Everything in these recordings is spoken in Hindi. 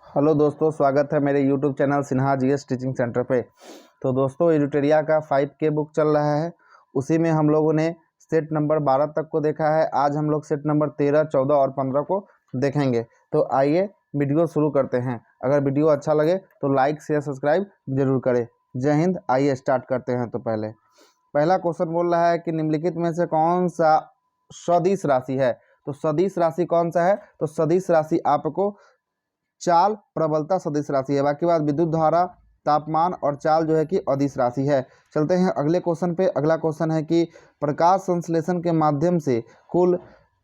हेलो दोस्तों, स्वागत है मेरे YouTube channel Sinha GS teaching centre पे। तो दोस्तों, एडिटोरिया का 5K बुक चल रहा है। उसी में हम लोगों ने सेट नंबर 12 तक को देखा है। आज हम लोग सेट नंबर 13, 14 और 15 को देखेंगे। तो आइए वीडियो शुरू करते हैं। अगर वीडियो अच्छा लगे तो लाइक शेयर सब्सक्राइब जरूर करें। जय हिंद। आइए स्टार्ट करते हैं। तो पहला क्वेश्चन बोल रहा है कि निम्नलिखित में से कौन सा सदिश राशि है। तो सदिश राशि कौन सा है? तो सदिश राशि आपको चाल, प्रबलता सदिश राशि है। बाकी बात विद्युत धारा, तापमान और चाल जो है कि अदिश राशि है। चलते हैं अगले क्वेश्चन पे। अगला क्वेश्चन है कि प्रकाश संश्लेषण के माध्यम से कुल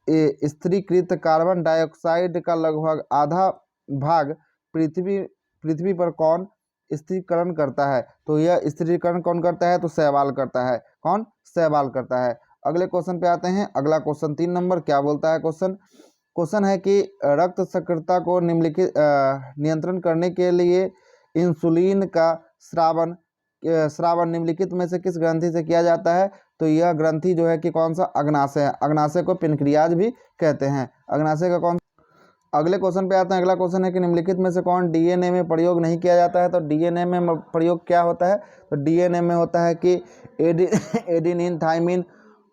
स्थिरीकृत कार्बन डाइऑक्साइड का लगभग आधा भाग पृथ्वी पृथ्वी पर कौन स्थिरीकरण करता है। तो यह स्थिरीकरण कौन करता है? तो शैवाल करता है। कौन? शैवाल करता है। अगले क्वेश्चन पे आते हैं। अगला क्वेश्चन 3 नंबर क्या बोलता है? क्वेश्चन है कि रक्त शर्करा को नियंत्रण करने के लिए इंसुलिन का श्रावण निम्नलिखित में से किस ग्रंथि से किया जाता है। तो यह ग्रंथि जो है कि कौन सा? अग्नाशय है। अग्नाशय को पेनक्रियाज भी कहते हैं। अग्नाशय का कौन? अगले क्वेश्चन पे आते हैं। अगला क्वेश्चन है कि निम्नलिखित में से कौन डीएनए में प्रयोग नहीं किया जाता है। तो डीएनए में प्रयोग क्या होता है? तो डीएनए में होता है कि एडिनिन, थाइमिन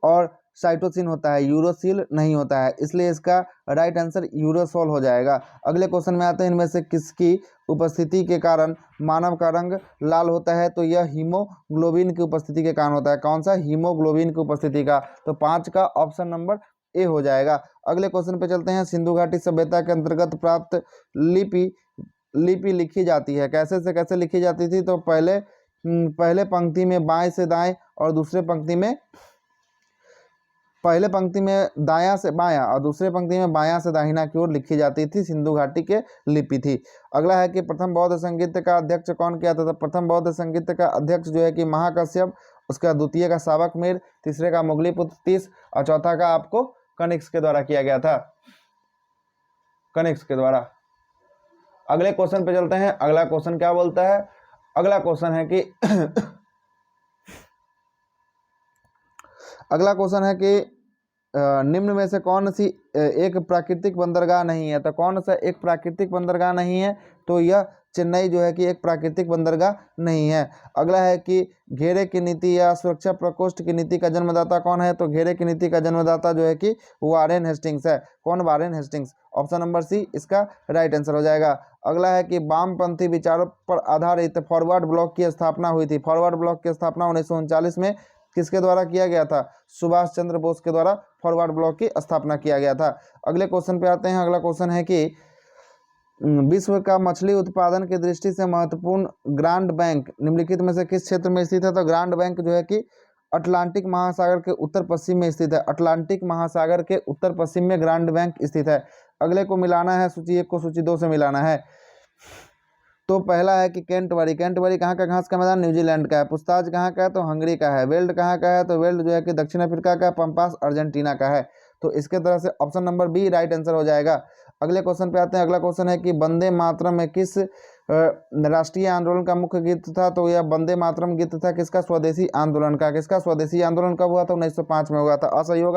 और साइटोसिन होता है, यूरोसिल नहीं होता है। इसलिए इसका राइट आंसर यूरोसोल हो जाएगा। अगले क्वेश्चन में आते हैं, इनमें से किसकी उपस्थिति के कारण मानव का रंग लाल होता है। तो यह हीमोग्लोबिन की उपस्थिति के कारण होता है। कौन सा? हीमोग्लोबिन की उपस्थिति का। तो 5 का ऑप्शन नंबर ए हो जाएगा। अगले क्वेश्चन पे चलते हैं। सिंधु घाटी सभ्यता के अंतर्गत प्राप्त लिपि लिखी जाती है। कैसे से कैसे लिखी जाती थी? तो पहले पंक्ति में बाएं से दाएं और पहले पंक्ति में दायां से बायां और दूसरे पंक्ति में बायां से दाहिना की ओर लिखी जाती थी। सिंधु घाटी के लिपि थी। अगला है कि प्रथम बौद्ध संगीत का अध्यक्ष कौन किया था। तो प्रथम बौद्ध संगीत का अध्यक्ष जो है कि महाकश्यप, उसका द्वितीय का सावकमीर, तीसरे का मुगलीपुत्र तीस और चौथा का आपको कनिष्क के द्वारा किया गया था। कनिष्क के द्वारा। अगले क्वेश्चन पे चलते हैं। अगला क्वेश्चन क्या बोलता है? अगला क्वेश्चन है कि अगला क्वेश्चन है कि निम्न में से कौन सी एक प्राकृतिक बंदरगाह नहीं है। तो कौन सा एक प्राकृतिक बंदरगाह नहीं है? तो यह चेन्नई जो है कि एक प्राकृतिक बंदरगाह नहीं है। अगला है कि घेरे की नीति या सुरक्षा प्रकोष्ठ की नीति का जन्मदाता कौन है। तो घेरे की नीति का जन्मदाता जो है कि वारेन हेस्टिंग्स है। कौन? Warren Hastings. Option number C इसका राइट आंसर हो जाएगा। अगला है कि वामपंथी विचारों पर आधारित फॉरवर्ड ब्लॉक की स्थापना हुई थी। फॉरवर्ड ब्लॉक की स्थापना 1939 में किसके द्वारा किया गया था? सुभाष चंद्र बोस के द्वारा फॉरवर्ड ब्लॉक की स्थापना किया गया था। अगले क्वेश्चन पे आते हैं। अगला क्वेश्चन है कि विश्व का मछली उत्पादन की दृष्टि से महत्वपूर्ण ग्रांड बैंक निम्नलिखित में से किस क्षेत्र में स्थित है। तो ग्रांड बैंक जो है कि अटलांटिक महासागर के उत्तर पश्चिम में स्थित है। अटलांटिक महासागर के उत्तर पश्चिम में ग्रांड बैंक स्थित है। अगले को मिलाना है, सूची 1 को सूची 2 से मिलाना है। तो पहला है कि कैंटबरी। कैंटबरी कहाँ का? घास का मैदान, न्यूजीलैंड का है। पुस्ताज कहाँ का है? तो हंगरी का है। वेल्ड कहाँ का है? तो वेल्ड जो है कि दक्षिण अफ्रीका का, पंपास अर्जेंटीना का है। तो इसके तरह से option number B right answer हो जाएगा। अगले क्वेश्चन पे आते हैं। अगला क्वेश्चन है कि वंदे मातरम में किस राष्ट्रीय आंदोलन का मुख्य गीत था। तो यह वंदे मातरम गीत था किसका? स्वदेशी आंदोलन का। किसका? स्वदेशी आंदोलन कब हुआ था? 1905 में हुआ था। असहयोग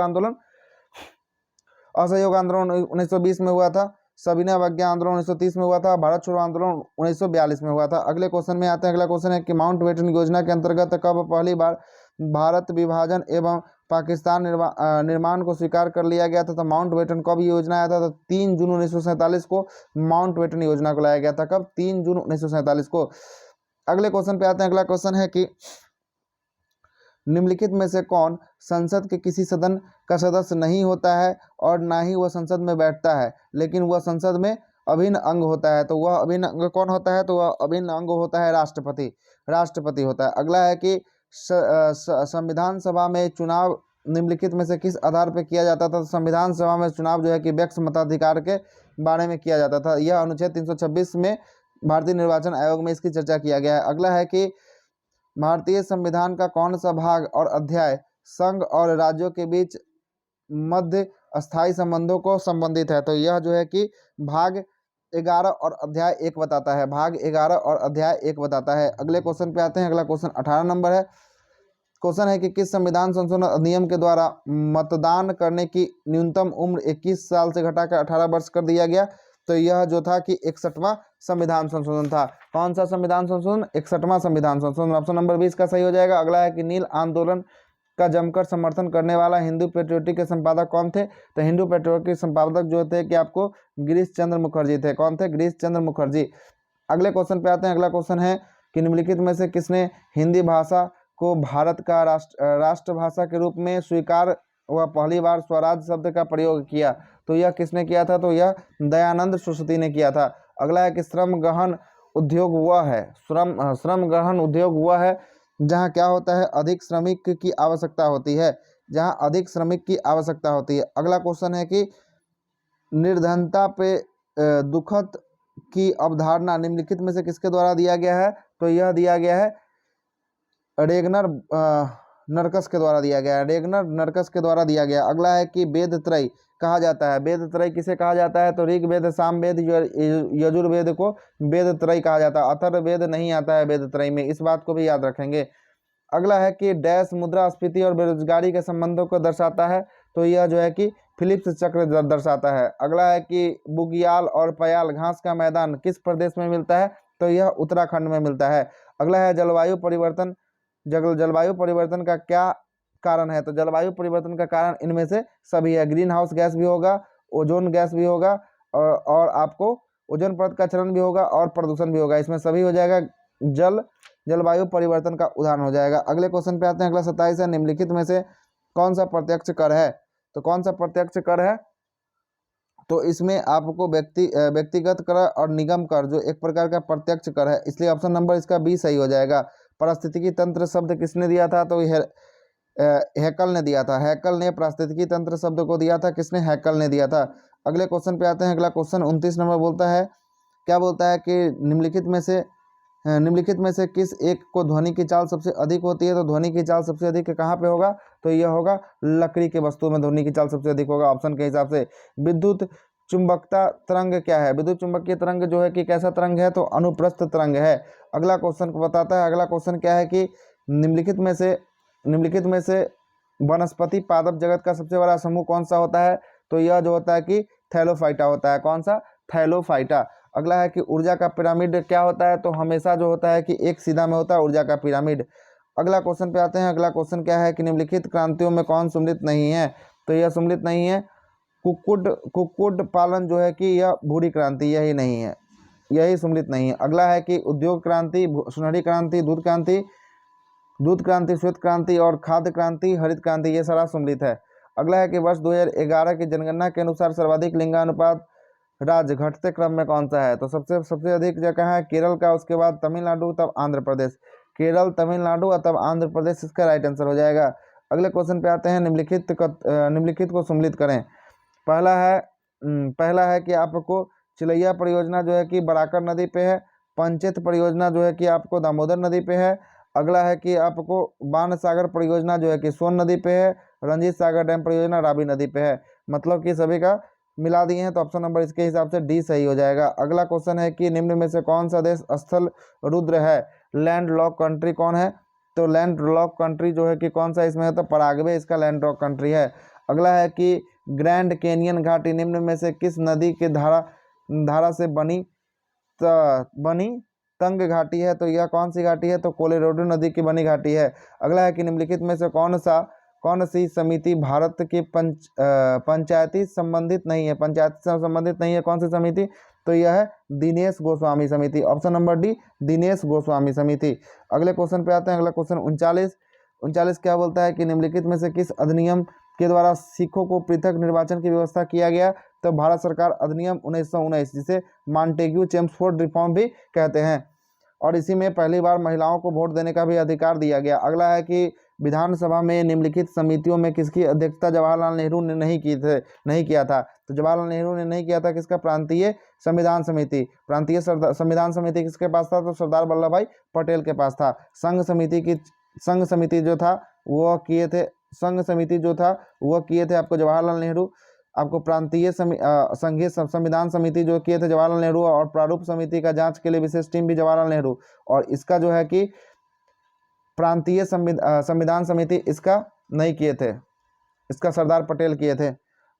आंदोलन 1920 में हुआ था। सविनय अवज्ञा आंदोलन 1930 में हुआ था। भारत छोड़ो आंदोलन 1942 में हुआ था। अगले क्वेश्चन में आते हैं। अगला क्वेश्चन है कि माउंटबेटन योजना के अंतर्गत कब पहली बार भारत विभाजन एवं पाकिस्तान निर्माण को स्वीकार कर लिया गया था। तो माउंटबेटन कब योजना आया था? तो 3 जून 1947 को माउंटबेटन योजना को लाया गया था। कब? 3 जून 1947 को। अगले क्वेश्चन पे आते हैं। अगला क्वेश्चन है कि निम्नलिखित में से कौन संसद के किसी सदन का सदस्य नहीं होता है और ना ही वह संसद में बैठता है, लेकिन वह संसद में अभिन्न अंग होता है। तो वह अभिन्न अंग कौन होता है? तो वह अभिन्न अंग होता है राष्ट्रपति। राष्ट्रपति होता है। अगला है कि संविधान सभा में चुनाव निम्नलिखित में से किस आधार पर किया जाता था। तो संविधान सभा में चुनाव जो है कि व्यक्ति मताधिकार के बारे में किया जाता था। यह अनुच्छेद 326 में भारतीय निर्वाचन आयोग में इसकी चर्चा किया गया है। अगला है कि भारतीय संविधान का कौन सा भाग और अध्याय संघ और राज्यों के बीच मध्य स्थायी संबंधों को संबंधित है। तो यह जो है कि भाग 11 और अध्याय 1 बताता है। भाग 11 और अध्याय 1 बताता है। अगले क्वेश्चन पे आते हैं। अगला क्वेश्चन 18 नंबर है। क्वेश्चन है कि किस संविधान संशोधन अधिनियम के द्वारा मतदान करने की न्यूनतम उम्र 21 साल से घटाकर 18 वर्ष कर दिया गया। तो यह जो था कि 61वां संविधान संशोधन था। कौन सा संविधान संशोधन? 61वां संविधान संशोधन। ऑप्शन नंबर 20 का सही हो जाएगा। अगला है कि नील आंदोलन का जमकर समर्थन करने वाला हिंदू पेट्रियोटिक के संपादक कौन थे? तो हिंदू पेट्रियोटिक के संपादक जो थे कि आपको गिरीश चंद्र मुखर्जी थे। कौन थे? गिरीश चंद्र मुखर्जी। अगले क्वेश्चन पे आते हैं। अगला क्वेश्चन है कि निम्नलिखित में से किसने हिंदी भाषा को भारत का राष्ट्रभाषा के रूप में स्वीकार व पहली बार स्वराज शब्द का प्रयोग किया? तो यह किसने किया था? तो यह दयानंद सरस्वती ने किया था। अगला है कि श्रम गहन उद्योग वह है, श्रम गहन उद्योग वह है जहाँ क्या होता है? अधिक श्रमिक की आवश्यकता होती है, जहाँ अधिक श्रमिक की आवश्यकता होती है। अगला क्वेश्चन है कि निर्धनता पे दुखद की अवधारणा निम्नलिखित में से किसके द्वारा दिया गया है? तो यह दिया गया है रेगनर नरकस के द्वारा दिया गया है। रेगनर नरकस के द्वारा दिया गया। अगला है कि वेद त्रय कहा जाता है। वेद त्रय किसे कहा जाता है? तो ऋग्वेद, सामवेद, यजुर्वेद को वेद त्रय कहा जाता है। अथर्ववेद नहीं आता है वेद त्रय में, इस बात को भी याद रखेंगे। अगला है कि डैश मुद्रास्फीति और बेरोजगारी के संबंधों को दर्शाता है। तो यह जो है कि फिलिप्स चक्र दर्शाता है। अगला है कि बुग्याल और पयाल घास का मैदान किस प्रदेश में मिलता है? तो यह उत्तराखंड में मिलता है। अगला है जलवायु परिवर्तन। जलवायु परिवर्तन का क्या कारण है? तो जलवायु परिवर्तन का कारण इनमें से सभी है। ग्रीन हाउस गैस भी होगा, ओजोन गैस भी होगा, और आपको ओजोन परत का क्षरण भी होगा और प्रदूषण भी होगा। इसमें सभी हो जाएगा। जलवायु परिवर्तन का उदाहरण हो जाएगा। अगले क्वेश्चन पे आते हैं। अगला 27 है, निम्नलिखित में से कौन सा प्रत्यक्ष कर है? तो कौन सा प्रत्यक्ष कर है? तो इसमें आपको व्यक्तिगत कर और निगम कर जो एक प्रकार का प्रत्यक्ष कर है, इसलिए ऑप्शन नंबर इसका बी सही हो जाएगा। पारिस्थितिकी तंत्र शब्द किसने दिया था? तो हैकल ने दिया था। हैकल ने पारिस्थितिकी तंत्र शब्द को दिया था। किसने? हैकल ने दिया था। अगले क्वेश्चन पे आते हैं। अगला क्वेश्चन 29 नंबर बोलता है, क्या बोलता है कि निम्नलिखित में से किस एक को ध्वनि की चाल सबसे अधिक होती है? तो ध्वनि की चाल सबसे अधिक कहाँ पे होगा? तो यह होगा लकड़ी के वस्तु में ध्वनि की चाल सबसे अधिक होगा, ऑप्शन के हिसाब से। विद्युत चुंबकता तरंग क्या है? विद्युत चुंबकीय तरंग जो है कि कैसा तरंग है? तो अनुप्रस्थ तरंग है। अगला क्वेश्चन को बताता है। अगला क्वेश्चन क्या है कि निम्नलिखित में से वनस्पति पादप जगत का सबसे बड़ा समूह कौन सा होता है? तो यह जो होता है कि थैलोफाइटा होता है। कौन सा? थैलोफाइटा। अगला है कि ऊर्जा का पिरामिड क्या होता है? तो हमेशा जो होता है कि एक सीधा में होता है ऊर्जा का पिरामिड। अगला क्वेश्चन पे आते हैं। अगला क्वेश्चन क्या है कि निम्नलिखित क्रांतियों में कौन सम्मिलित नहीं है? तो यह सम्मिलित नहीं है कुक्कुट पालन जो है कि यह भूरी क्रांति, यही नहीं है, यही सम्मिलित नहीं है। अगला है कि उद्योग क्रांति, सुनहरी क्रांति, दूध क्रांति, श्वेत क्रांति और खाद्य क्रांति, हरित क्रांति, ये सारा सम्मिलित है। अगला है कि वर्ष 2011 की जनगणना के अनुसार सर्वाधिक लिंगानुपात राज्य घटते क्रम में कौन सा है? तो सबसे अधिक जगह है केरल का, उसके बाद तमिलनाडु, तब आंध्र प्रदेश। केरल, तमिलनाडु और तब आंध्र प्रदेश, इसका राइट आंसर हो जाएगा। अगले क्वेश्चन पे आते हैं। निम्नलिखित को सम्मिलित करें। पहला है कि आपको चिलैया परियोजना जो है कि बराकर नदी पे है। पंचेत परियोजना जो है कि आपको दामोदर नदी पे है। अगला है कि आपको बाण सागर परियोजना जो है कि सोन नदी पे है। रंजीत सागर डैम परियोजना रावी नदी पे है। मतलब कि सभी का मिला दिए हैं, तो ऑप्शन नंबर इसके हिसाब से डी सही हो जाएगा। अगला क्वेश्चन है कि निम्न में से कौन सा देश स्थल रुद्र है? लैंड लॉक कंट्री कौन है? तो लैंड लॉक कंट्री जो है कि कौन सा इसमें है? तो पराग्वे इसका लैंड लॉक कंट्री है। अगला है कि ग्रैंड कैनियन घाटी निम्न में से किस नदी के धारा से बनी तंग घाटी है? तो यह कौन सी घाटी है? तो कोलोराडो नदी की बनी घाटी है। अगला है कि निम्नलिखित में से कौन सी समिति भारत के पंचायती से संबंधित नहीं है? कौन सी समिति? तो यह है दिनेश गोस्वामी समिति, option number D, Dinesh Goswami समिति। अगले क्वेश्चन पे आते हैं। अगला क्वेश्चन 39 क्या बोलता है कि निम्नलिखित में से किस अधिनियम के द्वारा सिखों को पृथक निर्वाचन की व्यवस्था किया गया? तो भारत सरकार अधिनियम 1919, जिसे मॉन्टेग्यू चेम्सफोर्ड रिफॉर्म भी कहते हैं, और इसी में पहली बार महिलाओं को वोट देने का भी अधिकार दिया गया। अगला है कि विधानसभा में निम्नलिखित समितियों में किसकी अध्यक्षता जवाहरलाल नेहरू ने नहीं किया था? तो जवाहरलाल नेहरू ने नहीं किया था। किसका? प्रांतीय संविधान समिति। प्रांतीय संविधान समिति किसके पास था? तो सरदार वल्लभ भाई पटेल के पास था। संघ समिति जो था वो किए थे आपको जवाहरलाल नेहरू। आपको प्रांतीय संघीय संविधान समिति जो किए थे जवाहरलाल नेहरू, और प्रारूप समिति का जांच के लिए विशेष टीम भी जवाहरलाल नेहरू, और इसका जो है कि प्रांतीय संविधान समिति इसका नहीं किए थे, इसका सरदार पटेल किए थे।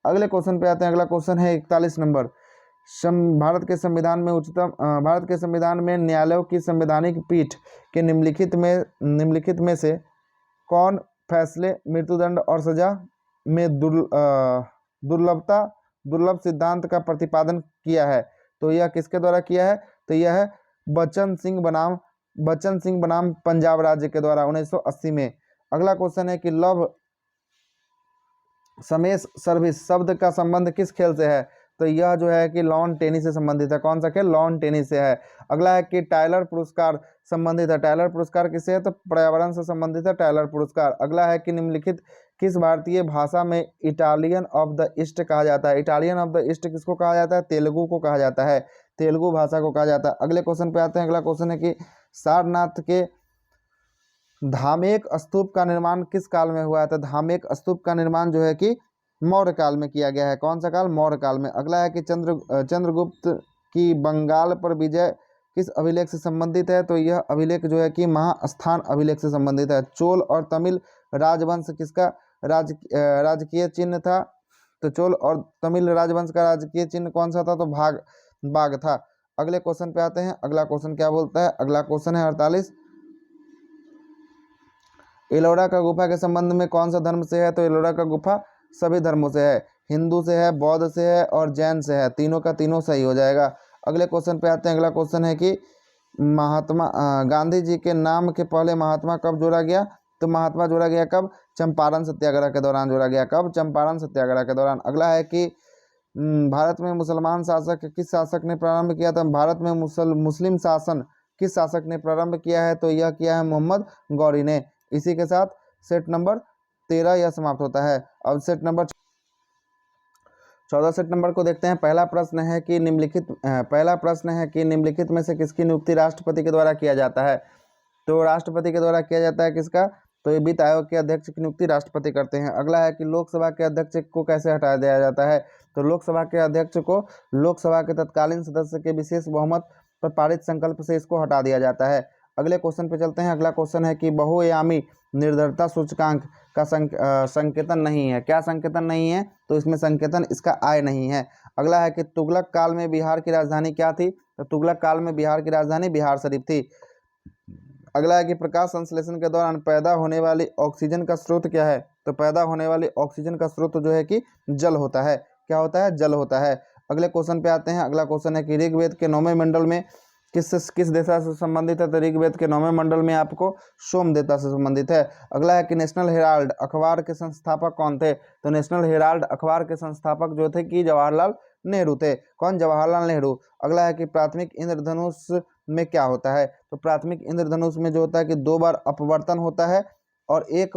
अगले क्वेश्चन पे आते हैं। अगला क्वेश्चन है 41 नंबर भारत के संविधान में भारत के संविधान में न्यायालयों की संवैधानिक पीठ के निम्नलिखित में से कौन फैसले मृत्युदंड और सजा में दुर्लभ सिद्धांत का प्रतिपादन किया है? तो यह किसके द्वारा किया है? तो यह है बच्चन सिंह बनाम पंजाब राज्य के द्वारा 1980 में। अगला क्वेश्चन है कि लव समेश सर्विस शब्द का संबंध किस खेल से है? तो यह जो है कि लॉन टेनिस से संबंधित है। कौन सा खेल? लॉन टेनिस से है। अगला है कि टाइलर पुरस्कार संबंधित है। टाइलर पुरस्कार किससे है? तो पर्यावरण से संबंधित है टाइलर पुरस्कार। अगला है कि निम्नलिखित किस भारतीय भाषा में इटालियन ऑफ द ईस्ट कहा जाता है? इटालियन ऑफ द ईस्ट किसको कहा जाता है? तेलुगु को कहा जाता है, तेलुगु भाषा को कहा जाता है। अगले क्वेश्चन पे आते हैं। अगला क्वेश्चन है कि सारनाथ के धामेक स्तूप का निर्माण किस काल में हुआ था? धामेक स्तूप का निर्माण जो है कि मौर्य काल में किया गया है। कौन सा काल? मौर्य काल में। अगला है कि चंद्रगुप्त की बंगाल पर विजय किस अभिलेख से संबंधित है? तो यह अभिलेख जो है कि महास्थान अभिलेख से संबंधित है। चोल और तमिल राजवंश किसका राजकीय चिन्ह था? तो चोल और तमिल राजवंश का राजकीय चिन्ह कौन सा था? तो बाघ था। अगले क्वेश्चन पे आते हैं। अगला क्वेश्चन क्या बोलता है? अगला क्वेश्चन है 48। एलोरा का गुफा के संबंध में कौन सा धर्म से है? तो एलोरा का गुफा सभी धर्मों से है, हिंदू से है, बौद्ध से है और जैन से है। तीनों का तीनों सही हो जाएगा। अगले क्वेश्चन पे आते हैं। अगला क्वेश्चन है कि महात्मा गांधी जी के नाम के पहले महात्मा कब जोड़ा गया? तो महात्मा जोड़ा गया कब? चंपारण सत्याग्रह के दौरान जोड़ा गया। कब? चंपारण सत्याग्रह के दौरान। अगला है कि भारत में मुसलमान शासक किस शासक ने प्रारंभ किया था? भारत में मुस्लिम शासन किस शासक ने प्रारंभ किया है? तो यह किया है मोहम्मद गौरी ने। इसी के साथ सेट नंबर 13 यह समाप्त होता है। अब सेट नंबर 14 सेट नंबर को देखते हैं। पहला प्रश्न है कि निम्नलिखित में से किसकी नियुक्ति राष्ट्रपति के द्वारा किया जाता है? तो राष्ट्रपति के द्वारा किया जाता है किसका? तो ये वित्त आयोग के अध्यक्ष की नियुक्ति राष्ट्रपति करते हैं। अगला है कि लोकसभा के अध्यक्ष को कैसे हटा दिया जाता है? तो लोकसभा के अध्यक्ष को लोकसभा के तत्कालीन सदस्य के विशेष बहुमत पर पारित संकल्प से इसको हटा दिया जाता है। अगले क्वेश्चन पे चलते हैं। अगला क्वेश्चन है कि बहुआयामी निर्भरता सूचकांक का संकेतन नहीं है। क्या संकेतन नहीं है? तो इसमें संकेतन इसका आय नहीं है। अगला है कि तुगलक काल में बिहार की राजधानी क्या थी? तो तुगलक काल में बिहार की राजधानी बिहार शरीफ थी। अगला है कि प्रकाश संश्लेषण के दौरान पैदा होने वाली ऑक्सीजन का स्रोत क्या है? तो पैदा होने वाली ऑक्सीजन का स्रोत जो है कि जल होता है। क्या होता है? जल होता है। अगले क्वेश्चन पे आते हैं। अगला क्वेश्चन है कि ऋग्वेद के 9वें मंडल में किस देवता से संबंधित है? तो ऋग्वेद के 9वें मंडल में आपको सोम देवता से संबंधित है। अगला है कि नेशनल हेराल्ड अखबार के संस्थापक कौन थे? तो नेशनल हेराल्ड अखबार के संस्थापक जो थे कि जवाहरलाल नेहरू थे। कौन? जवाहरलाल नेहरू। अगला है कि प्राथमिक इंद्रधनुष में क्या होता है? तो प्राथमिक इंद्रधनुष में जो होता है कि 2 बार अपवर्तन होता है और एक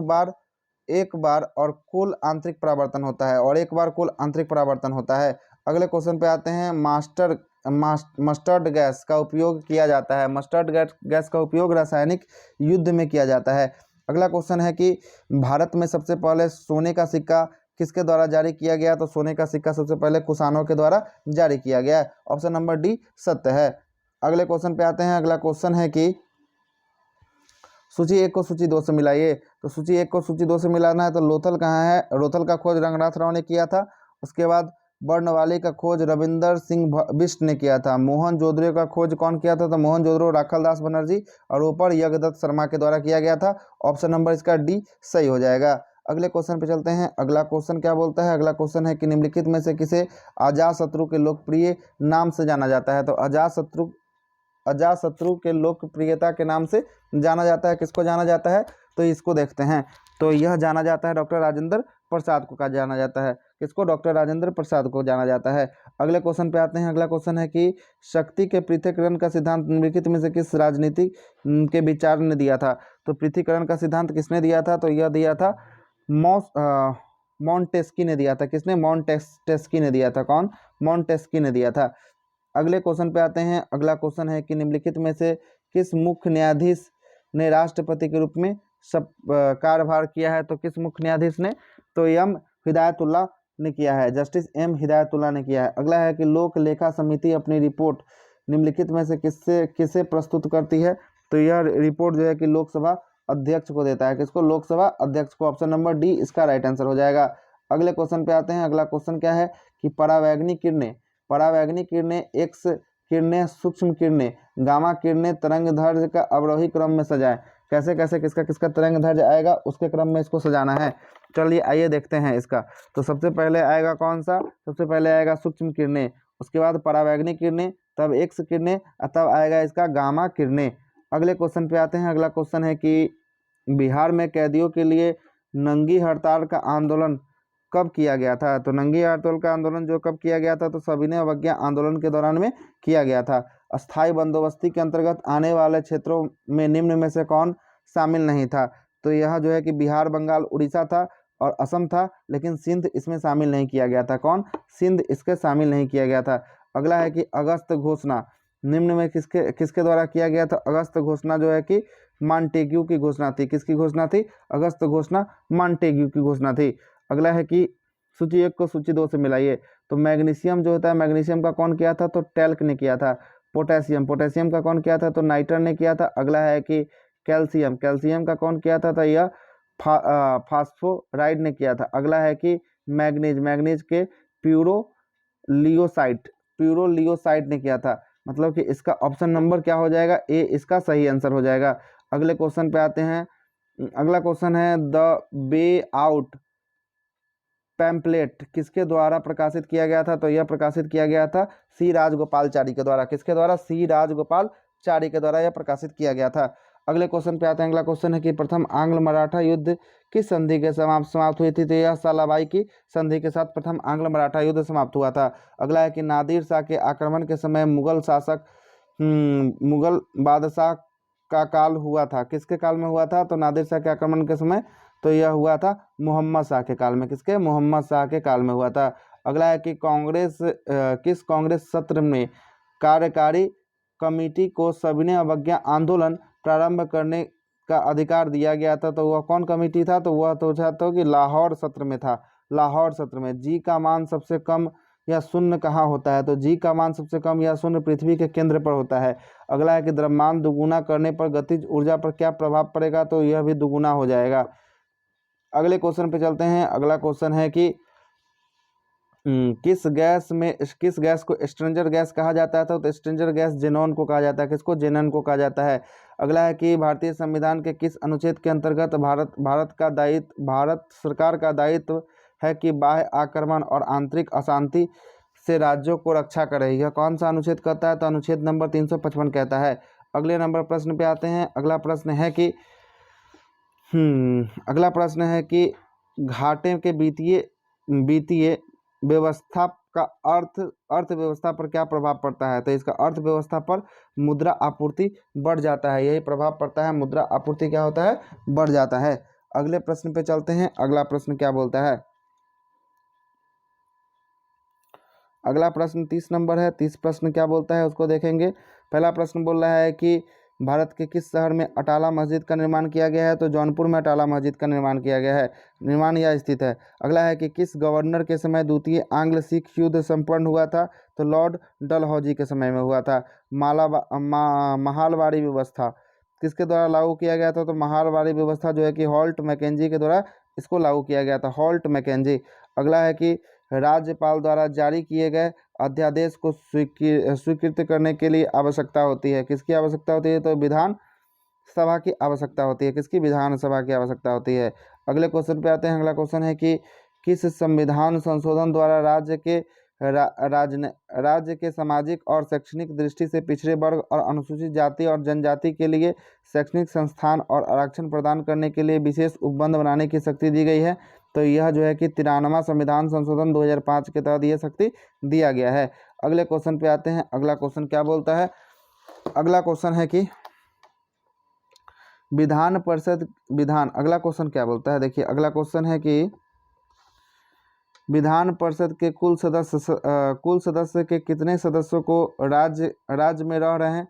बार और कुल आंतरिक परावर्तन होता है अगले क्वेश्चन पे आते हैं। मस्टर्ड गैस का उपयोग किया जाता है। मस्टर्ड गैस का उपयोग रासायनिक युद्ध में किया जाता है। अगला क्वेश्चन है कि भारत में सबसे पहले सोने का सिक्का किसके द्वारा जारी किया गया? तो सोने का सिक्का सबसे पहले कुषाणों के द्वारा जारी किया गया है। ऑप्शन नंबर डी सत्य है। अगले क्वेश्चन पे आते हैं। अगला क्वेश्चन है कि सूची 1 को सूची 2 से मिलाइए। तो सूची 1 को सूची 2 से मिलाना है। तो लोथल कहाँ है? लोथल का खोज रंगनाथ राव ने किया था। उसके बाद बर्नवाली का खोज रविंदर सिंह बिष्ट ने किया था। मोहनजोदड़ो का खोज कौन किया था? तो मोहनजोदड़ो राखलदास बनर्जी और ऊपर यज्ञदत्त शर्मा के द्वारा किया गया था। ऑप्शन नंबर इसका डी सही हो जाएगा। अगले क्वेश्चन पे चलते हैं। अगला क्वेश्चन क्या बोलता है? अगला क्वेश्चन है कि निम्नलिखित में से किसे अजातशत्रु के लोकप्रिय नाम से जाना जाता है? तो अजातशत्रु के लोकप्रियता के नाम से जाना जाता है। किसको जाना जाता है? तो इसको देखते हैं। तो यह जाना जाता है डॉक्टर राजेंद्र प्रसाद को जाना जाता है। किसको? डॉक्टर राजेंद्र प्रसाद को जाना जाता है। अगले क्वेश्चन पे आते हैं। अगला क्वेश्चन है कि शक्ति के पृथक्करण का सिद्धांत निम्नलिखित में से किस राजनीति के विचार ने दिया था? तो पृथक्करण का सिद्धांत किसने दिया था? तो यह दिया था मॉन्टेस्की ने दिया था। किसने? मॉन्टेस्की ने दिया था। कौन? मॉन्टेस्की ने दिया था। अगले क्वेश्चन पे आते हैं। अगला क्वेश्चन है कि निम्नलिखित में से किस मुख्य न्यायाधीश ने राष्ट्रपति के रूप में कार्यभार किया है? तो किस मुख्य न्यायाधीश ने? तो एम हिदायतुल्ला ने किया है। जस्टिस एम हिदायतुल्ला ने किया है। अगला है कि लोक लेखा समिति अपनी रिपोर्ट निम्नलिखित में से किसे प्रस्तुत करती है? तो यह रिपोर्ट जो है कि लोकसभा अध्यक्ष को देता है। किसको? लोकसभा अध्यक्ष को। ऑप्शन नंबर डी इसका राइट आंसर हो जाएगा। अगले क्वेश्चन पे आते हैं। अगला क्वेश्चन क्या है कि परावैंगनी किरणें परावैंगनी किरणें, एक्स किरणें, सूक्ष्म किरणें, गामा किरणें तरंग दैर्ध्य का अवरोही क्रम में सजाएं। कैसे कैसे किसका किसका तरंग दैर्ध्य आएगा उसके क्रम में इसको सजाना है। चलिए आइए देखते हैं इसका। तो सबसे पहले आएगा कौन सा, सबसे पहले आएगा सूक्ष्म किरणें, उसके बाद परावैंगनी किरणें, तब एक्स किरणें, तब आएगा इसका गामा किरणें। अगले क्वेश्चन पे आते हैं। अगला क्वेश्चन है कि बिहार में कैदियों के लिए नंगी हड़ताल का आंदोलन कब किया गया था। तो नंगी हड़ताल का आंदोलन जो कब किया गया था, तो सविनय अवज्ञा आंदोलन के दौरान में किया गया था। अस्थायी बंदोबस्ती के अंतर्गत आने वाले क्षेत्रों में निम्न में से कौन शामिल नहीं था। तो यह जो है कि बिहार, बंगाल, उड़ीसा था और असम था, लेकिन सिंध इसमें शामिल नहीं किया गया था। कौन, सिंध इसके शामिल नहीं किया गया था। अगला है कि अगस्त घोषणा निम्न में किसके किसके द्वारा किया गया था। अगस्त घोषणा जो है कि मॉन्टेग्यू की घोषणा थी। किसकी घोषणा थी, अगस्त घोषणा मॉन्टेग्यू की घोषणा थी। अगला है कि सूची 1 को सूची 2 से मिलाइए। तो मैग्नीशियम जो होता है, मैग्नीशियम का कौन किया था, तो टैल्क ने किया था। पोटेशियम, पोटेशियम का कौन किया था, तो नाइटर ने किया था। अगला है कि कैल्शियम, कैल्शियम का कौन किया था, तो यह फास्फोराइड ने किया था। अगला है कि मैग्नीज, मैग्नीज के प्यूरोलियोसाइट, प्यूरोलियोसाइट ने किया था। मतलब कि इसका ऑप्शन नंबर क्या हो जाएगा, ए इसका सही आंसर हो जाएगा। अगले क्वेश्चन पे आते हैं। अगला क्वेश्चन है द वे आउट पैम्पलेट किसके द्वारा प्रकाशित किया गया था। तो यह प्रकाशित किया गया था सी राजगोपालचारी के द्वारा। किसके द्वारा, सी राजगोपालचारी के द्वारा यह प्रकाशित किया गया था। अगले क्वेश्चन पे आते हैं। अगला क्वेश्चन है कि प्रथम आंग्ल मराठा युद्ध किस संधि के समाप्त हुई थी। तो यह सालाबाई की संधि के साथ प्रथम आंग्ल मराठा युद्ध समाप्त हुआ था। अगला है कि नादिर शाह के आक्रमण के समय मुगल शासक मुगल बादशाह का काल हुआ था। किसके काल में हुआ था, तो नादिर शाह के आक्रमण के समय तो यह हुआ था मोहम्मद शाह के काल में। किसके, मोहम्मद शाह के काल में हुआ था। अगला है कि कांग्रेस किस कांग्रेस सत्र में कार्यकारी कमेटी को सविनय अवज्ञा आंदोलन प्रारंभ करने का अधिकार दिया गया था। तो वह कौन कमेटी था, तो वह तो चाहता कि लाहौर सत्र में था। लाहौर सत्र में जी का मान सबसे कम या शून्य कहाँ होता है, तो जी का मान सबसे कम या शून्य पृथ्वी के केंद्र पर होता है। अगला है कि द्रव्यमान दुगुना करने पर गतिज ऊर्जा पर क्या प्रभाव पड़ेगा, तो यह भी दुगुना हो जाएगा। अगले क्वेश्चन पे चलते हैं। अगला क्वेश्चन है कि किस गैस को स्ट्रेंजर गैस कहा जाता है। तो स्ट्रेंजर गैस जेनॉन को कहा जाता है। किसको, जेनॉन को कहा जाता है। अगला है कि भारतीय संविधान के किस अनुच्छेद के अंतर्गत भारत सरकार का दायित्व है कि बाह्य आक्रमण और आंतरिक अशांति से राज्यों को रक्षा करे। यह कौन सा अनुच्छेद कहता है, तो अनुच्छेद नंबर 355 कहता है। अगले नंबर प्रश्न पे आते हैं। अगला प्रश्न है कि अगला प्रश्न है कि घाटे के वित्तीय व्यवस्था का अर्थव्यवस्था पर क्या प्रभाव पड़ता है। तो इसका अर्थव्यवस्था पर मुद्रा आपूर्ति बढ़ जाता है। यही प्रभाव पड़ता है, मुद्रा आपूर्ति क्या होता है, बढ़ जाता है। अगले प्रश्न पे चलते हैं। अगला प्रश्न क्या बोलता है। अगला प्रश्न 30 नंबर है। 30 प्रश्न क्या बोलता है उसको देखेंगे। पहला प्रश्न बोल रहा है कि भारत के किस शहर में अटाला मस्जिद का निर्माण किया गया है। तो जौनपुर में अटाला मस्जिद का निर्माण किया गया है, निर्माण यह स्थित है। अगला है कि किस गवर्नर के समय द्वितीय आंग्ल सिख युद्ध संपन्न हुआ था। तो लॉर्ड डलहौजी के समय में हुआ था। महालवाड़ी व्यवस्था किसके द्वारा लागू किया गया था। तो महालवाड़ी व्यवस्था जो है कि हॉल्ट मैकेंजी के द्वारा इसको लागू किया गया था, हॉल्ट मैकेंजी। अगला है कि राज्यपाल द्वारा जारी किए गए अध्यादेश को स्वीकृत करने के लिए आवश्यकता होती है। किसकी आवश्यकता होती है, तो विधान सभा की आवश्यकता होती है। किसकी, विधान सभा की आवश्यकता होती है। अगले क्वेश्चन पे आते हैं। अगला क्वेश्चन है कि किस संविधान संशोधन द्वारा राज्य के सामाजिक और शैक्षणिक दृष्टि से पिछड़े वर्ग और अनुसूचित जाति और जनजाति के लिए शैक्षणिक संस्थान और आरक्षण प्रदान करने के लिए विशेष उपबंध बनाने की शक्ति दी गई है। तो यह जो है कि 93वां संविधान संशोधन 2005 के तहत यह शक्ति दिया गया है। अगले क्वेश्चन पे आते हैं। अगला क्वेश्चन क्या बोलता है। अगला क्वेश्चन है कि अगला क्वेश्चन क्या बोलता है, देखिए अगला क्वेश्चन है कि विधान परिषद के कुल सदस्य के कितने सदस्यों को राज्य में रह रहे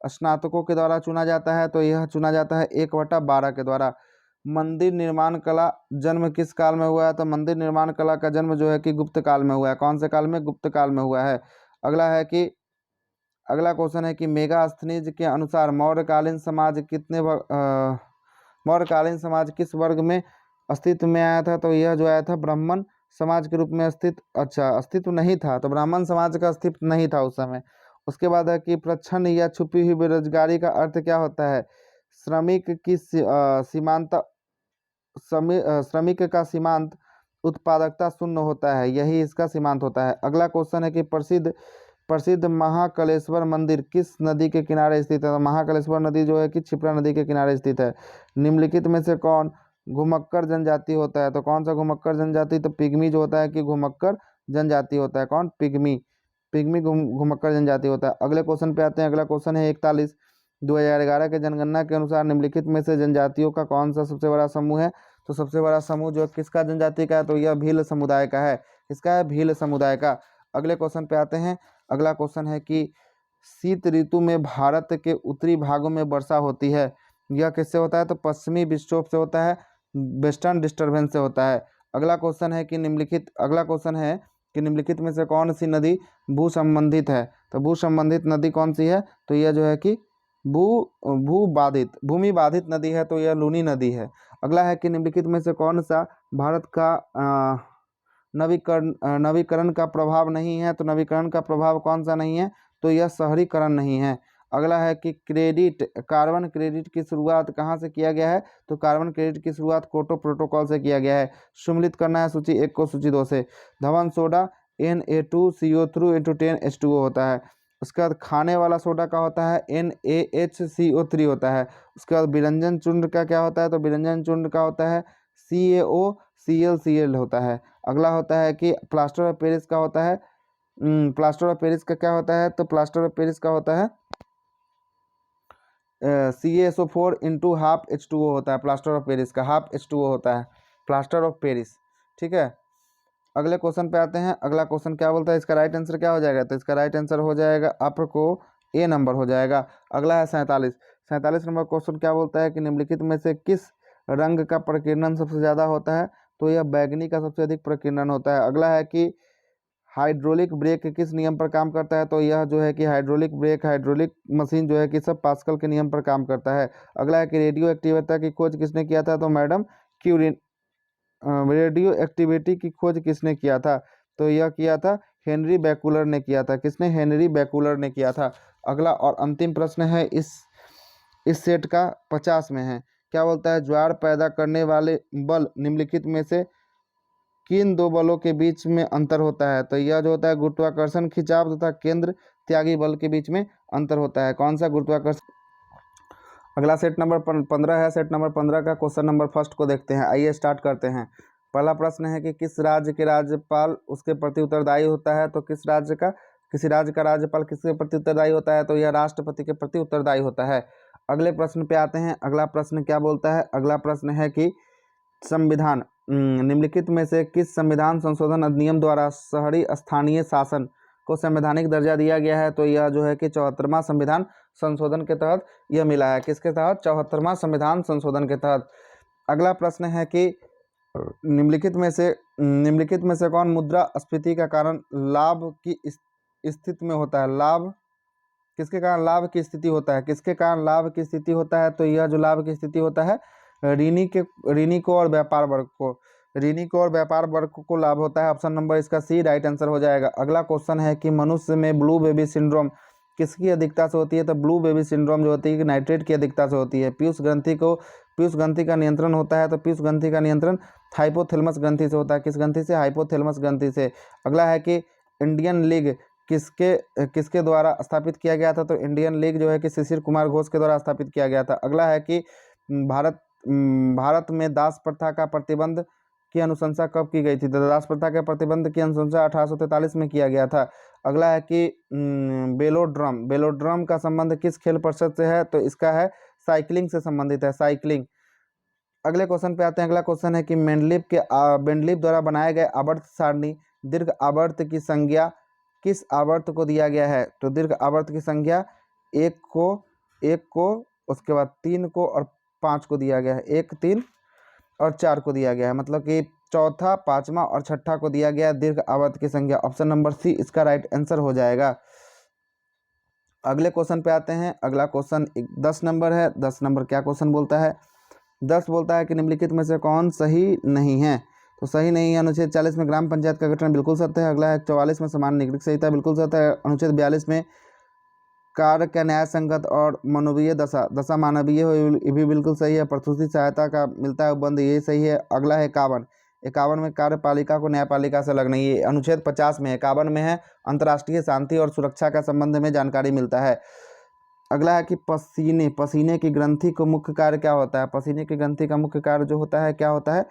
स्नातकों के द्वारा चुना जाता है। तो यह चुना जाता है 1/12 के द्वारा। मंदिर निर्माण कला जन्म किस काल में हुआ है। तो मंदिर निर्माण कला का जन्म जो है कि गुप्त काल में हुआ है। कौन से काल में, गुप्त काल में हुआ है। अगला क्वेश्चन है कि मेगास्थनीज के अनुसार मौर्यकालीन समाज किस वर्ग में अस्तित्व में आया था। तो यह जो आया था ब्राह्मण समाज के रूप में अस्तित्व नहीं था, तो ब्राह्मण समाज का अस्तित्व नहीं था उस समय। उसके बाद है कि प्रच्छन्न या छुपी हुई बेरोजगारी का अर्थ क्या होता है? श्रमिक की सीमांत श्रमिक का सीमांत उत्पादकता शून्य होता है, यही इसका सीमांत होता है। अगला क्वेश्चन है कि प्रसिद्ध प्रसिद्ध महाकालेश्वर मंदिर किस नदी के किनारे स्थित है? तो महाकालेश्वर नदी जो है कि क्षिप्रा नदी के किनारे स्थित है। निम्नलिखित में से कौन घुमक्कर जनजाति होता है? तो कौन सा घुमक्कर जनजाति? तो पिग्मी जो होता है कि घुमक्कर जनजाति होता है। कौन? पिग्मी। पिग्मी घुमक्कर जनजाति होता है। अगले क्वेश्चन पे आते हैं। अगला क्वेश्चन है 41। 2011 के जनगणना के अनुसार निम्नलिखित में से जनजातियों का कौन सा सबसे बड़ा समूह है? तो सबसे बड़ा समूह जो किसका जनजाति का है? तो यह भील समुदाय का है। किसका है? भील समुदाय का। अगले क्वेश्चन पे आते हैं। अगला क्वेश्चन है कि शीत ऋतु में भारत के उत्तरी भागों में वर्षा होती है, यह किससे होता है? तो पश्चिमी विक्षोभ से होता है, वेस्टर्न डिस्टर्बेंस से होता है। अगला क्वेश्चन है कि निम्नलिखित में से कौन सी नदी भू संबंधित है? तो भू संबंधित नदी कौन सी है? तो यह जो है कि भूमि बाधित नदी है, तो यह लूनी नदी है। अगला है कि निम्नलिखित में से कौन सा भारत का नवीकरण का प्रभाव नहीं है? तो नवीकरण का प्रभाव कौन सा नहीं है? तो यह शहरीकरण नहीं है। अगला है कि कार्बन क्रेडिट की शुरुआत कहाँ से किया गया है? तो कार्बन क्रेडिट की शुरुआत क्योटो प्रोटोकॉल से किया गया है। सम्मिलित करना है सूची 1 को सूची 2 से। धवन सोडा Na2CO3 × 10H2O होता है। उसके बाद खाने वाला सोडा का होता है NaHCO3 होता है। उसके बाद विरंजन चूर्ण का क्या होता है? तो विरंजन चूर्ण का होता है CaOClCl होता है। अगला होता है कि प्लास्टर ऑफ पेरिस का होता है प्लास्टर ऑफ पेरिस का क्या होता है? तो प्लास्टर ऑफ पेरिस का होता है CaSO4 × ½ H2O होता है। प्लास्टर ऑफ पेरिस का ½ H2O होता है प्लास्टर ऑफ पेरिस। ठीक है, अगले क्वेश्चन पे आते हैं। अगला क्वेश्चन क्या बोलता है? इसका राइट आंसर क्या हो जाएगा? तो इसका राइट आंसर हो जाएगा आपको A नंबर हो जाएगा। अगला है 47 नंबर क्वेश्चन क्या बोलता है कि निम्नलिखित में से किस रंग का प्रकीर्णन सबसे ज़्यादा होता है? तो यह बैगनी का सबसे अधिक प्रकीर्णन होता है। अगला है कि हाइड्रोलिक ब्रेक किस नियम पर काम करता है? तो यह जो है कि हाइड्रोलिक मशीन जो है कि सब पास्कल के नियम पर काम करता है। अगला है कि रेडियो एक्टिविटी की खोज किसने किया था? तो मैडम क्यूरी। रेडियो एक्टिविटी की खोज किसने किया था? तो यह किया था हेनरी बैकुलर ने किया था। किसने? हेनरी बैकुलर ने किया था। अगला और अंतिम प्रश्न है इस सेट का 50 में है। क्या बोलता है? ज्वार पैदा करने वाले बल निम्नलिखित में से किन दो बलों के बीच में अंतर होता है? तो यह जो होता है गुरुत्वाकर्षण खिंचाव तथा केंद्र त्यागी बल के बीच में अंतर होता है। कौन सा? गुरुत्वाकर्षण। अगला सेट नंबर 15 है। सेट नंबर 15 का क्वेश्चन नंबर फर्स्ट को देखते हैं। आइए स्टार्ट करते हैं। पहला प्रश्न है कि किस राज्य के राज्यपाल उसके प्रति उत्तरदायी होता है? तो किसी राज्य का राज्यपाल किसके प्रति उत्तरदायी होता है? तो यह राष्ट्रपति के प्रति उत्तरदायी होता है। अगले प्रश्न पे आते हैं। अगला प्रश्न क्या बोलता है? अगला प्रश्न है कि संविधान निम्नलिखित में से किस संविधान संशोधन अधिनियम द्वारा शहरी स्थानीय शासन को संवैधानिक दर्जा दिया गया है? तो यह जो है कि 74वां संविधान संशोधन के तहत यह मिला है। किसके तहत? 74वां संविधान संशोधन के तहत। अगला प्रश्न है कि निम्नलिखित में से कौन मुद्रास्फीति का कारण लाभ की स्थिति में होता है? लाभ किसके कारण लाभ की स्थिति होता है? किसके कारण लाभ की स्थिति होता है? तो यह जो लाभ की स्थिति होता है ऋणी को और व्यापार वर्ग को लाभ होता है। ऑप्शन नंबर इसका सी राइट आंसर हो जाएगा। अगला क्वेश्चन है कि मनुष्य में ब्लू बेबी सिंड्रोम किसकी अधिकता से होती है? तो ब्लू बेबी सिंड्रोम जो होती है कि नाइट्रेट की अधिकता से होती है। पीयूष ग्रंथि का नियंत्रण होता है। तो पीयूष ग्रंथि का नियंत्रण हाइपोथैलेमस ग्रंथि से होता है। किस ग्रंथि से? हाइपोथैलेमस ग्रंथि से। अगला है कि इंडियन लीग किसके द्वारा स्थापित किया गया था? तो इंडियन लीग जो है कि शिशिर कुमार घोष के द्वारा स्थापित किया गया था। अगला है कि भारत में दास प्रथा का प्रतिबंध की अनुशंसा कब की गई थी? तो दास प्रथा के प्रतिबंध की अनुशंसा 1843 में किया गया था। अगला है कि बेलोड्रम का संबंध किस खेल परिषद से है? तो इसका है साइकिलिंग से संबंधित है, साइकिलिंग। अगले क्वेश्चन पे आते हैं। अगला क्वेश्चन है कि मेंडलीव द्वारा बनाए गए आवर्त सारणी दीर्घ आवर्त की संज्ञा किस आवर्त को दिया गया है? तो दीर्घ आवर्त की संज्ञा एक को उसके बाद 3 को और 5 को दिया गया है। 1, 3 और 4 को दिया गया है, मतलब कि चौथा, 5वां और 6ठा को दिया गया है दीर्घ आवर्त की संख्या। ऑप्शन नंबर सी इसका राइट आंसर हो जाएगा। अगले क्वेश्चन पे आते हैं। अगला क्वेश्चन 10 नंबर है। 10 नंबर क्या क्वेश्चन बोलता है? 10 बोलता है कि निम्नलिखित में से कौन सही नहीं है? तो सही नहीं है। अनुच्छेद 40 में ग्राम पंचायत का गठन बिल्कुल सत्य है। अगला है 44 में समान नागरिक संहिता बिल्कुल सत्य है। अनुच्छेद 42 में कार्य का न्याय संगत और मानवीय दशा मानवीय हो, ये भी बिल्कुल सही है। प्रसूति सहायता का मिलता है उपबंध, ये सही है। अगला है 51 में कार्यपालिका को न्यायपालिका से लगना, ये अनुच्छेद 50 में है। 51 में है अंतर्राष्ट्रीय शांति और सुरक्षा का संबंध में जानकारी मिलता है। अगला है कि पसीने की ग्रंथि को मुख्य कार्य क्या होता है। पसीने की ग्रंथि का मुख्य कार्य जो होता है क्या होता है,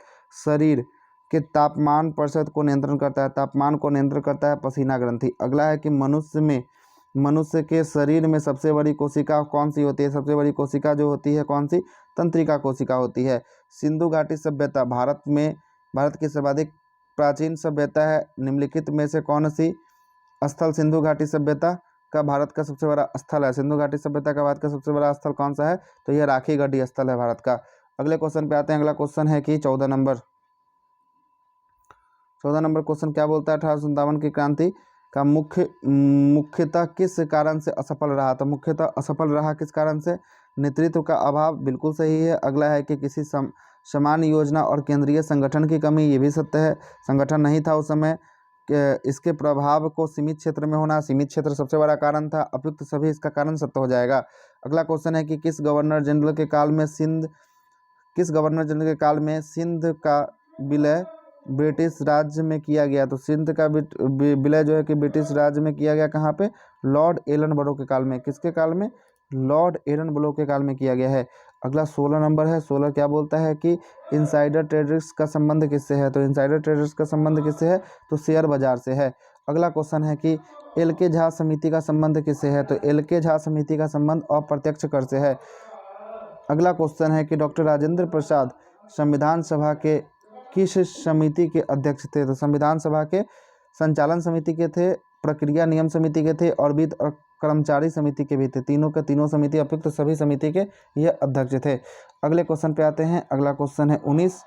शरीर के तापमान प्रतिशत को नियंत्रण करता है, तापमान को नियंत्रण करता है पसीना ग्रंथि। अगला है कि मनुष्य के शरीर में सबसे बड़ी कोशिका कौन सी होती है। सबसे बड़ी कोशिका जो होती है कौन सी, तंत्रिका कोशिका होती है। सिंधु घाटी सभ्यता भारत की सर्वाधिक प्राचीन सभ्यता है। निम्नलिखित में से कौन सी स्थल सिंधु घाटी सभ्यता का भारत का सबसे बड़ा स्थल है। सिंधु घाटी सभ्यता का भारत का सबसे बड़ा स्थल कौन सा है, तो यह राखी गढ़ी स्थल है भारत का। अगले क्वेश्चन पे आते हैं। अगला क्वेश्चन है कि 14 नंबर क्वेश्चन क्या बोलता है, 1857 की क्रांति का मुख्यतः किस कारण से असफल रहा। तो मुख्यतः असफल रहा किस कारण से, नेतृत्व का अभाव, बिल्कुल सही है। अगला है कि किसी समान योजना और केंद्रीय संगठन की कमी, ये भी सत्य है। संगठन नहीं था उस समय। इसके प्रभाव को सीमित क्षेत्र में होना, सीमित क्षेत्र सबसे बड़ा कारण था। अपितु सभी इसका कारण सत्य हो जाएगा। अगला क्वेश्चन है कि किस गवर्नर जनरल के काल में सिंध का विलय ब्रिटिश राज्य में किया गया। तो सिंध का विलय जो है कि ब्रिटिश राज्य में किया गया, कहाँ पे, लॉर्ड एलन बरो के काल में। किसके काल में, लॉर्ड एलन बरो के काल में किया गया है। अगला 16 नंबर है। 16 क्या बोलता है कि इनसाइडर ट्रेडर्स का संबंध किससे है। तो इनसाइडर ट्रेडर्स का संबंध किससे है, तो शेयर बाजार से है। अगला क्वेश्चन है कि एल के झा समिति का संबंध किससे है। तो एल के झा समिति का संबंध अप्रत्यक्ष कर से है। अगला क्वेश्चन है कि डॉक्टर राजेंद्र प्रसाद संविधान सभा के किस समिति के अध्यक्ष थे। तो संविधान सभा के संचालन समिति के थे, प्रक्रिया नियम समिति के थे और वित्त और कर्मचारी समिति के भी थे। तीनों के तीनों समिति अपितु सभी समिति के ये अध्यक्ष थे। अगले क्वेश्चन पे आते हैं। अगला क्वेश्चन है 19,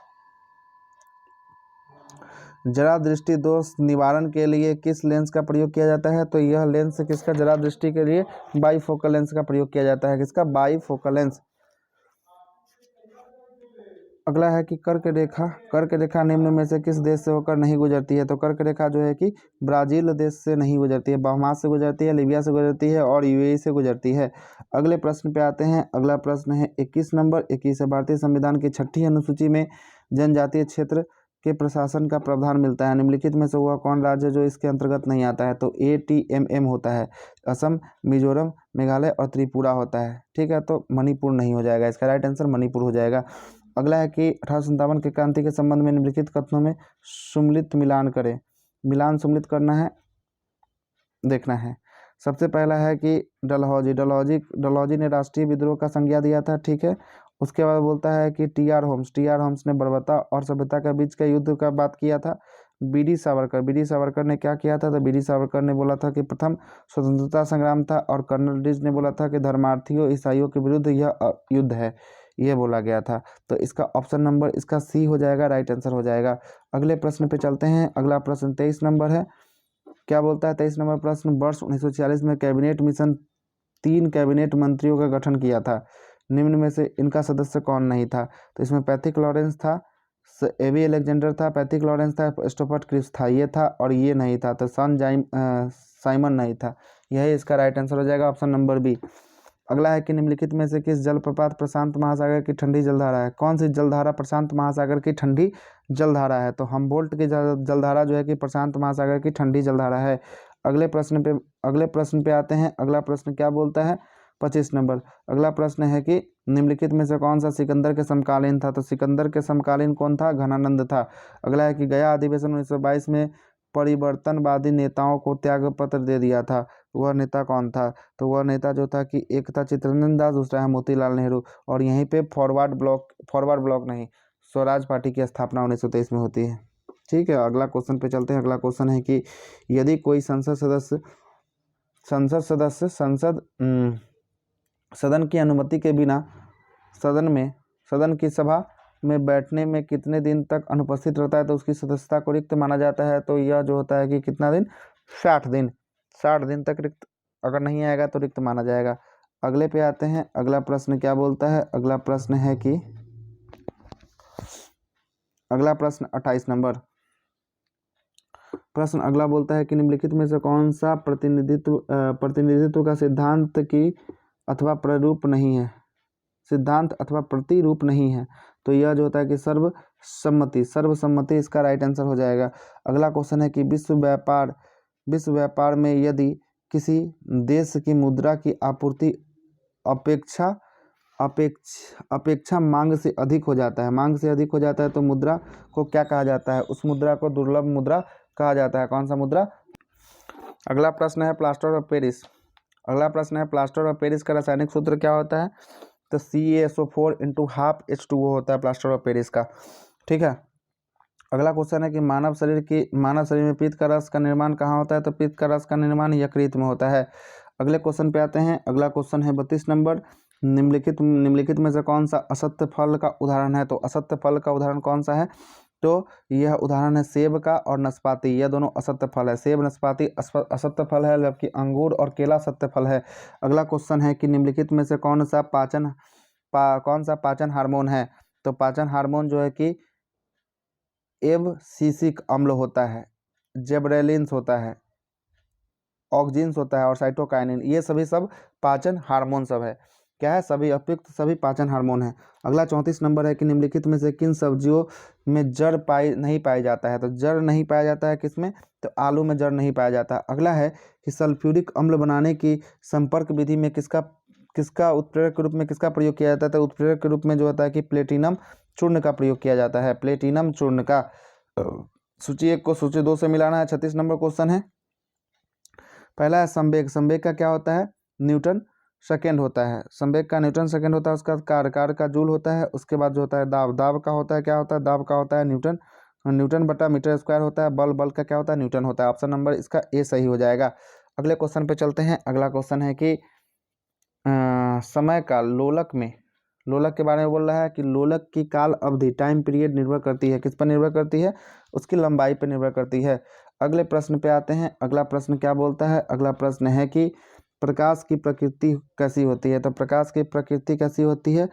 जरा दृष्टि दोष निवारण के लिए किस लेंस का प्रयोग किया जाता है। तो यह लेंस किसका, जरा दृष्टि के लिए बाईफोकल लेंस का प्रयोग किया जाता है। किसका, बाईफोकल लेंस। अगला है कि कर्क रेखा निम्न में से किस देश से होकर नहीं गुजरती है। तो कर्क रेखा जो है कि ब्राजील देश से नहीं गुजरती है, बहामास से गुजरती है, लीबिया से गुजरती है और यूएई से गुजरती है। अगले प्रश्न पे आते हैं। अगला प्रश्न है 21 नंबर। 21 है, भारतीय संविधान की 6ठी अनुसूची में जनजातीय क्षेत्र के प्रशासन का प्रावधान मिलता है। निम्नलिखित में से वह कौन राज्य जो इसके अंतर्गत नहीं आता है। तो ATMM होता है, असम, मिजोरम, मेघालय और त्रिपुरा होता है। ठीक है, तो मणिपुर नहीं हो जाएगा, इसका राइट आंसर मणिपुर हो जाएगा। अगला है कि 1857 की क्रांति के संबंध में निम्नलिखित कथनों में सुमिलित मिलान करें। मिलान सुमिलित करना है, देखना है। सबसे पहला है कि डलहौजी ने राष्ट्रीय विद्रोह का संज्ञा दिया था। ठीक है, उसके बाद बोलता है कि टी आर होम्स ने बर्बरता और सभ्यता के बीच के युद्ध का बात किया था। बीडी सावरकर ने क्या किया था। तो बीडी सावरकर ने बोला था कि प्रथम स्वतंत्रता संग्राम था और कर्नल डिज ने बोला था कि धर्मार्थियों ईसाइयों के विरुद्ध यह युद्ध है, ये बोला गया था। तो इसका ऑप्शन नंबर इसका सी हो जाएगा, राइट आंसर हो जाएगा। अगले प्रश्न पे चलते हैं। अगला प्रश्न 23 नंबर है। क्या बोलता है 23 नंबर प्रश्न, वर्ष 1946 में कैबिनेट मिशन 3 कैबिनेट मंत्रियों का गठन किया था। निम्न में से इनका सदस्य कौन नहीं था। तो इसमें पैथिक लॉरेंस था, एवी अलेक्जेंडर था, पैथिक लॉरेंस था, स्टुअर्ट क्रिप्स था, ये था और ये नहीं था। तो साइमन नहीं था। यही इसका राइट आंसर हो जाएगा, ऑप्शन नंबर बी। अगला है कि निम्नलिखित में से किस जलप्रपात प्रशांत महासागर की ठंडी जलधारा है। कौन सी जलधारा प्रशांत महासागर की ठंडी जलधारा है। तो हमबोल्ट की जलधारा जो है कि प्रशांत महासागर की ठंडी जलधारा है। अगले प्रश्न पे आते हैं। अगला प्रश्न क्या बोलता है, 25 नंबर। अगला प्रश्न है कि निम्नलिखित में से कौन सा सिकंदर के समकालीन था। तो सिकंदर के समकालीन कौन था, घनानंद था। अगला है कि गया अधिवेशन 1922 में परिवर्तनवादी नेताओं को त्याग पत्र दे दिया था, वह नेता कौन था। तो वह नेता जो था कि एक था चित्तरंजन दास, दूसरा है मोतीलाल नेहरू और यहीं पे फॉरवर्ड ब्लॉक नहीं, स्वराज पार्टी की स्थापना 1923 में होती है। ठीक है, अगला क्वेश्चन पे चलते हैं। अगला क्वेश्चन है कि यदि कोई सदन की अनुमति के बिना सदन की सभा में बैठने में कितने दिन तक अनुपस्थित रहता है, तो उसकी सदस्यता को रिक्त माना जाता है। तो यह जो होता है कि कितना दिन, 60 दिन तक रिक्त, अगर नहीं आएगा तो रिक्त माना जाएगा। अगले पे आते हैं। अगला प्रश्न क्या बोलता है, अगला प्रश्न है कि अगला प्रश्न 28 नंबर प्रश्न अगला बोलता है कि निम्नलिखित में से कौन सा प्रतिनिधित्व का सिद्धांत की अथवा प्ररूप नहीं है, सिद्धांत अथवा प्रतिरूप नहीं है। तो यह जो होता है कि सर्वसम्मति इसका राइट आंसर हो जाएगा। अगला क्वेश्चन है कि विश्व व्यापार में यदि किसी देश की मुद्रा की आपूर्ति अपेक्षा मांग से अधिक हो जाता है, तो मुद्रा को क्या कहा जाता है? उस मुद्रा को दुर्लभ मुद्रा कहा जाता है। कौन सा मुद्रा? अगला प्रश्न है प्लास्टर ऑफ पेरिस का रासायनिक सूत्र क्या होता है? तो CaSO4 × ½ H2O होता है प्लास्टर ऑफ पेरिस का। ठीक है। अगला क्वेश्चन है कि मानव शरीर में पित्त का रस का निर्माण कहाँ होता है? तो पित्त का रस का निर्माण यकृत में होता है। अगले क्वेश्चन पे आते हैं। अगला क्वेश्चन है 32 नंबर, निम्नलिखित में से कौन सा असत्य फल का उदाहरण है? तो असत्य फल का उदाहरण कौन सा है? तो यह उदाहरण है सेब का और नाशपाती, यह दोनों असत्य फल है। सेब नाशपाती असत्य फल है, जबकि अंगूर और केला सत्य फल है। अगला क्वेश्चन है कि निम्नलिखित में से कौन सा पाचन हार्मोन है? तो पाचन हार्मोन जो है कि एब्सिसिक अम्ल होता है, जेबरेलिन्स होता है, ऑक्जिन्स होता है और साइटोकाइनिन, ये सभी सब पाचन हार्मोन सब है। क्या है? सभी अतिरिक्त सभी पाचन हार्मोन है। अगला 34 नंबर है कि निम्नलिखित में से किन सब्जियों में जड़ नहीं पाया जाता है? तो जड़ नहीं पाया जाता है किसमें? तो आलू में जड़ नहीं पाया जाता। अगला है कि सल्फ्यूरिक अम्ल बनाने की संपर्क विधि में किसका उत्प्रेरक के रूप में किसका प्रयोग किया जाता है? तो उत्प्रेरक के रूप में जो होता है कि प्लेटिनम चूर्ण का प्रयोग किया जाता है, प्लेटिनम चूर्ण का। सूची 1 को सूची 2 से मिलाना है। 36 नंबर क्वेश्चन है। पहला है संवेग का क्या होता है? न्यूटन सेकेंड होता है। संवेग का न्यूटन सेकेंड होता है। उसका कार्य का जूल होता है। उसके बाद जो होता है दाब का होता है, क्या होता है? दाब का होता है न्यूटन बटा मीटर स्क्वायर होता है। बल का क्या होता है? न्यूटन होता है। ऑप्शन नंबर इसका ए सही हो जाएगा। अगले क्वेश्चन पे चलते हैं। अगला क्वेश्चन है कि समय का लोलक के बारे में बोल रहा है कि लोलक की काल अवधि टाइम पीरियड निर्भर करती है, किस पर निर्भर करती है? उसकी लंबाई पर निर्भर करती है। अगले प्रश्न पे आते हैं। अगला प्रश्न क्या बोलता है? अगला प्रश्न है कि प्रकाश की प्रकृति कैसी होती है? तो प्रकाश की प्रकृति कैसी होती है?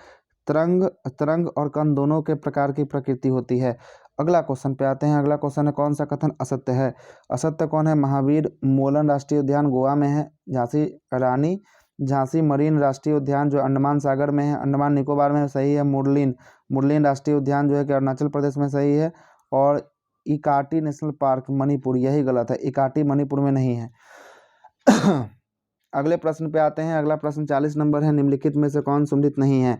तरंग और कण दोनों के प्रकार की प्रकृति होती है। अगला क्वेश्चन पे आते हैं। अगला क्वेश्चन है कौन सा कथन असत्य है? असत्य कौन है? महावीर मोलन राष्ट्रीय उद्यान गोवा में है। झांसी मरीन राष्ट्रीय उद्यान जो अंडमान सागर में है, अंडमान निकोबार में सही है। मुरलीन राष्ट्रीय उद्यान जो है कि अरुणाचल प्रदेश में सही है। और इकाटी नेशनल पार्क मणिपुर, यही गलत है, इकाटी मणिपुर में नहीं है। अगले प्रश्न पे आते हैं। अगला प्रश्न 40 नंबर है। निम्नलिखित में से कौन सुम्मिलित नहीं है?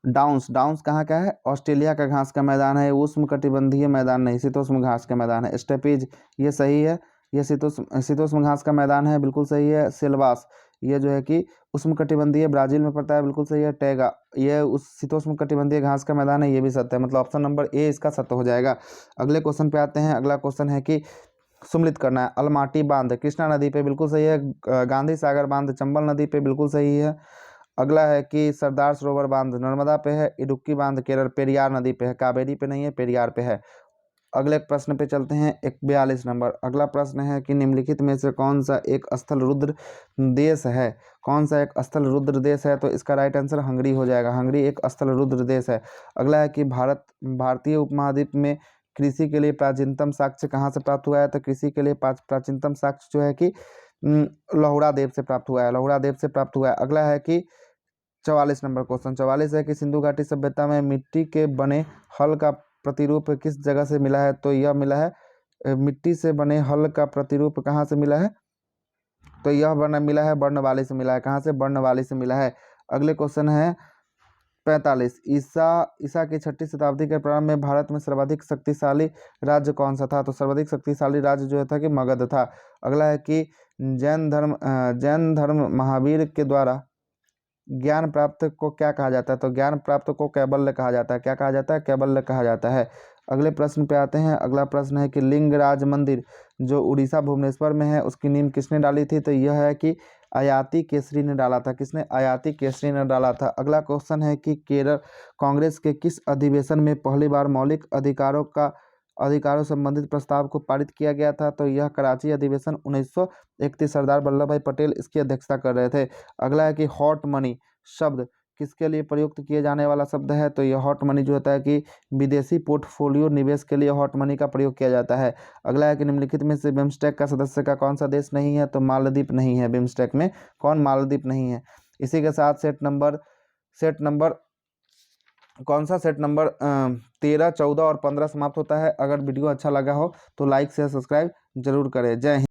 डाउन्स कहाँ का है? ऑस्ट्रेलिया का घास का मैदान है। उष्णकटिबंधीय मैदान नहीं, शीतोष्ण घास का मैदान है। स्टेपीज ये सही है, ये शीतोष्ण घास का मैदान है, बिल्कुल सही है। सिलवास ये जो है कि उष्णकटिबंधीय ब्राजील में पड़ता है, बिल्कुल सही है। टैगा ये उस शीतोष्ण कटिबंधीय घास का मैदान है, ये भी सत्य है, मतलब ऑप्शन नंबर ए इसका सत्य हो जाएगा। अगले क्वेश्चन पे आते हैं। अगला क्वेश्चन है कि सम्मिलित करना है। अलमाटी बांध कृष्णा नदी पे, बिल्कुल सही है। गांधी सागर बांध चंबल नदी पे, बिल्कुल सही है। अगला है कि सरदार सरोवर बांध नर्मदा पे है। इडुक्की बांध केरल पेरियार नदी पे है, कावेरी पे नहीं है, पेरियार पे है। अगले प्रश्न पे चलते हैं। 42 नंबर अगला प्रश्न है कि निम्नलिखित में से कौन सा एक स्थल रुद्र देश है? कौन सा एक स्थल रुद्र देश है? तो इसका राइट आंसर हंगरी हो जाएगा। हंगरी एक स्थल रुद्र देश है। अगला है कि भारतीय उपमहाद्वीप में कृषि के लिए प्राचीनतम साक्ष्य कहाँ से प्राप्त हुआ है? तो कृषि के लिए प्राचीनतम साक्ष्य जो है कि लहुड़ा देव से प्राप्त हुआ है, लहुड़ा देव से प्राप्त हुआ है। अगला है कि 44 नंबर क्वेश्चन 44 है कि सिंधु घाटी सभ्यता में मिट्टी के बने हल का प्रतिरूप किस जगह से मिला है? तो यह मिला है मिट्टी से बने हल का प्रतिरूप कहाँ से मिला है? तो यह मिला है वर्णवाली से मिला है। कहाँ से? वर्णवाली से मिला है। अगले क्वेश्चन है 45 ईसा की 6ठी शताब्दी के प्रारंभ में भारत में सर्वाधिक शक्तिशाली राज्य कौन सा था? तो सर्वाधिक शक्तिशाली राज्य जो था कि मगध था। अगला है कि जैन धर्म महावीर के द्वारा ज्ञान प्राप्त को क्या कहा जाता है? तो ज्ञान प्राप्त को कैबल्य कहा जाता है। क्या कहा जाता है? कैबल्य कहा जाता है। अगले प्रश्न पे आते हैं। अगला प्रश्न है कि लिंगराज मंदिर जो उड़ीसा भुवनेश्वर में है उसकी नींव किसने डाली थी? तो यह है कि आयाती केसरी ने डाला था। किसने? आयाती केसरी ने डाला था। अगला क्वेश्चन है कि केरल कांग्रेस के किस अधिवेशन में पहली बार मौलिक अधिकारों संबंधित प्रस्ताव को पारित किया गया था? तो यह कराची अधिवेशन 1931 सरदार वल्लभ भाई पटेल इसकी अध्यक्षता कर रहे थे। अगला है कि हॉट मनी शब्द किसके लिए प्रयुक्त किए जाने वाला शब्द है, तो ये हॉट मनी जो होता है कि विदेशी पोर्टफोलियो निवेश के लिए हॉट मनी का प्रयोग किया जाता है। अगला है कि निम्नलिखित में से बिम्स्टेक का सदस्य का कौन सा देश नहीं है, तो मालदीव नहीं है। बिम्स्टेक में कौन मालदीव नहीं है। इसी के साथ सेट नंबर कौन सा सेट नंबर 13, 14 और 15 समाप्त होता है। अगर वीडियो अच्छा लगा हो तो लाइक शेयर सब्सक्राइब जरूर करें। जय हिंद।